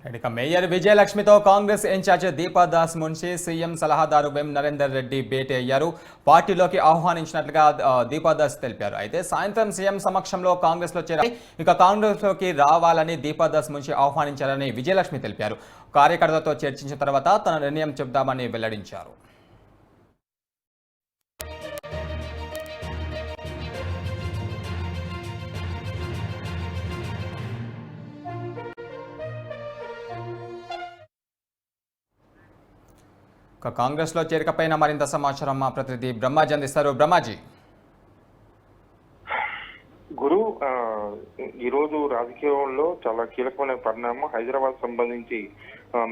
ఇక మేయర్ విజయలక్ష్మితో Congress incharge Deepa Das Munshi CM సలహాదారు వెం నరేందర్ రెడ్డి భేటీ అయ్యారు. పార్టీలోకి ఆహ్వానించినట్లుగా దీపాదాస్ తెలిపారు. అయితే సాయంత్రం సీఎం సమక్షంలో కాంగ్రెస్ లో చేరారు. ఇక కాంగ్రెస్ లోకి రావాలని దీపాదాస్ మున్షి ఆహ్వానించారని విజయలక్ష్మి తెలిపారు. కార్యకర్తలతో చర్చించిన తర్వాత తన నిర్ణయం చెబుదామని వెల్లడించారు. కాంగ్రెస్ లో చేరికపైన మరింత సమాచారం మా ప్రతినిధి బ్రహ్మాజీ అందిస్తారు. బ్రహ్మాజీ, గురు ఈరోజు రాజకీయంలో చాలా కీలకమైన పరిణామం. హైదరాబాద్ సంబంధించి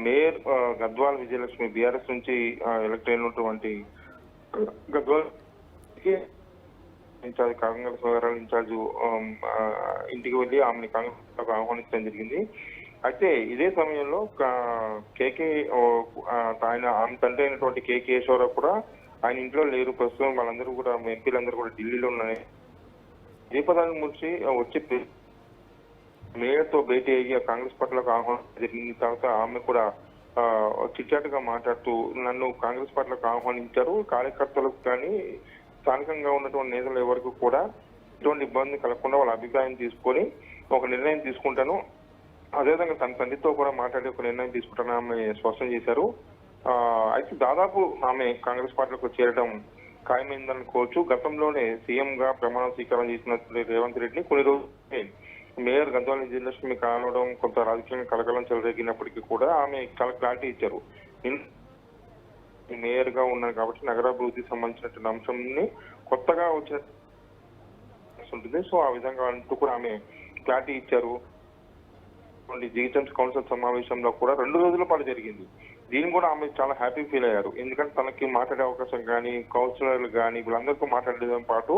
మేయర్ గద్వాల్ విజయలక్ష్మి బీఆర్ఎస్ నుంచి ఎలక్ట్ అయినటువంటి గద్వాల్ ఇన్ఛార్జ్ కాంగ్రెస్ వ్యవహారాల ఇన్ఛార్జ్ ఇంటికి వెళ్ళి ఆమెని కాంగ్రెస్ ఆహ్వానించడం జరిగింది. అయితే ఇదే సమయంలో కేకే ఆమె తండ్రి అయినటువంటి కేకే కేశవరావు కూడా ఆయన ఇంట్లో లేరు. ప్రస్తుతం వాళ్ళందరూ కూడా ఎంపీలందరూ కూడా ఢిల్లీలో ఉన్నాయి. దీపాదాస్ మున్షి వచ్చి మేయర్తో భేటీ అయ్యి కాంగ్రెస్ పార్టీలకు ఆహ్వానం జరిగిన తర్వాత ఆమె కూడా చిట్చాటుగా మాట్లాడుతూ నన్ను కాంగ్రెస్ పార్టీలకు ఆహ్వానించారు. కార్యకర్తలకు కానీ స్థానికంగా ఉన్నటువంటి నేతలు ఎవరికి కూడా ఎటువంటి ఇబ్బంది కలగకుండా వాళ్ళ అభిప్రాయం తీసుకొని ఒక నిర్ణయం తీసుకుంటాను, అదేవిధంగా తన తండ్రితో కూడా మాట్లాడి ఒక నిర్ణయం తీసుకుంటానని ఆమె స్పష్టం చేశారు. అయితే దాదాపు ఆమె కాంగ్రెస్ పార్టీలకు చేరడం ఖాయమైందనుకోవచ్చు. గతంలోనే సీఎం గా ప్రమాణ స్వీకారం చేసిన రేవంత్ రెడ్డిని కొన్ని రోజులు మేయర్ గద్వాల్ విజయలక్ష్మి కావడం కొంత రాజకీయంగా కలకలం చెలరేగినప్పటికీ కూడా ఆమె చాలా క్లారిటీ ఇచ్చారు. మేయర్ గా ఉన్నారు కాబట్టి నగరాభివృద్ధికి సంబంధించినటువంటి అంశంని కొత్తగా వచ్చిన ఉంటుంది. సో ఆ విధంగా అంటూ కూడా ఆమె క్లారిటీ ఇచ్చారు. జీహెచ్ఎంసీ కౌన్సిల్ సమావేశంలో కూడా 2 రోజుల పాటు జరిగింది. దీన్ని కూడా ఆమె చాలా హ్యాపీ ఫీల్ అయ్యారు. ఎందుకంటే తనకి మాట్లాడే అవకాశం కానీ కౌన్సిలర్లు కానీ వీళ్ళందరితో మాట్లాడేతో పాటు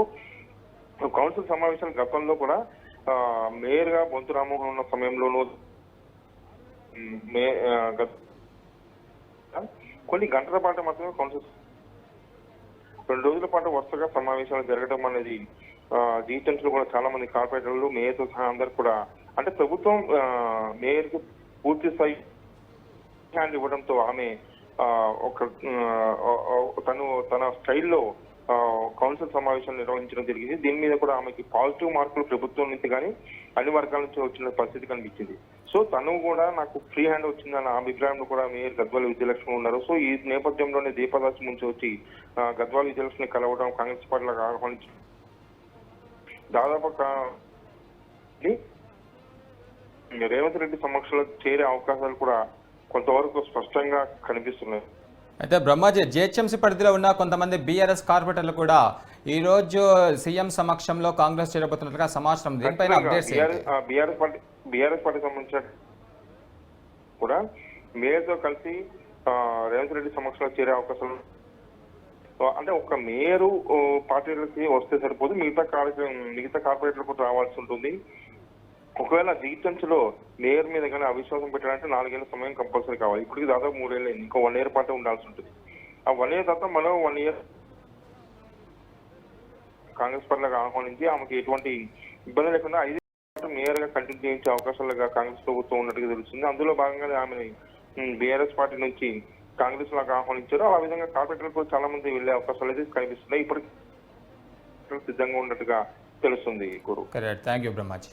కౌన్సిల్ సమావేశాలు గతంలో కూడా మేయర్ గా బొంతు రామ్మోహన్ ఉన్న సమయంలోనూ కొన్ని గంటల పాటు మాత్రమే కౌన్సిల్ 2 రోజుల పాటు వరుసగా సమావేశాలు జరగడం అనేది జీహెచ్ఎంసీలో కూడా చాలా మంది కార్పొరేటర్లు మేయర్తో సహా అందరు కూడా అంటే ప్రభుత్వం మేయర్ కి పూర్తి స్థాయి హ్యాండ్ ఇవ్వడంతో ఆమె తన స్టైల్లో కౌన్సిల్ సమావేశం నిర్వహించడం జరిగింది. దీని మీద కూడా ఆమెకి పాజిటివ్ మార్కులు ప్రభుత్వం నుంచి కానీ అన్ని వర్గాల నుంచి వచ్చిన పరిస్థితి కనిపించింది. సో తను కూడా నాకు ఫ్రీ హ్యాండ్ వచ్చిందన్న అభిప్రాయంలో కూడా మేయర్ గద్వాల్ విజయలక్ష్మి ఉన్నారు. సో ఈ నేపథ్యంలోనే దీపాదాస్ నుంచి వచ్చి గద్వాల్ విజయలక్ష్మిని కలవడం కాంగ్రెస్ పార్టీలకు ఆహ్వానించి దాదాపు రేవంత్ రెడ్డి సమక్షంలో చేరే అవకాశాలు కూడా కొంతవరకు స్పష్టంగా కనిపిస్తున్నాయి. అయితే బ్రహ్మాజీ, జిహెచ్ఎంసీ పరిధిలో ఉన్న కొంతమంది బీఆర్ఎస్ కార్పొరేటర్లు కూడా ఈ రోజు సీఎం సమక్షంలో కాంగ్రెస్ చేరబోతున్నట్లుగా సమాచారం. దీనిపైన బీఆర్ఎస్ పార్టీ సంబంధించిన కూడా మేయర్తో కలిసి రేవంత్ రెడ్డి సమక్షంలో చేరే అవకాశాలు అంటే ఒక మేయరు పార్టీలకి వస్తే సరిపోదు, మిగతా కార్పొరేటర్లు కూడా రావాల్సి ఉంటుంది. ఒకవేళ జీహెచ్ఎంసీలో మేయర్ మీద కానీ అవిశ్వాసం పెట్టాలంటే 4 ఏళ్ల సమయం కంపల్సరీ కావాలి. ఇప్పటికి దాదాపు 3 ఏళ్ళు అయింది. ఇంకో 1 ఇయర్ పాటు ఉండాల్సి ఉంటుంది. ఆ 1 ఇయర్ తర్వాత మనం 1 ఇయర్ కాంగ్రెస్ పార్టీలకు ఆహ్వానించి ఆమెకి ఎటువంటి ఇబ్బంది లేకుండా 5 మేయర్ గా కంటిన్యూ చేయించే అవకాశాలుగా కాంగ్రెస్ ప్రభుత్వం ఉన్నట్టుగా తెలుస్తుంది. అందులో భాగంగానే ఆమెని బీఆర్ఎస్ పార్టీ నుంచి కాంగ్రెస్ లాగా ఆహ్వానించారు. ఆ విధంగా కార్పొరేటర్లు చాలా మంది వెళ్లే అవకాశాలు అయితే కనిపిస్తున్నాయి. ఇప్పటికి సిద్ధంగా ఉన్నట్టుగా తెలుస్తుంది. గురు, థ్యాంక్ యూ బ్రహ్మాజీ.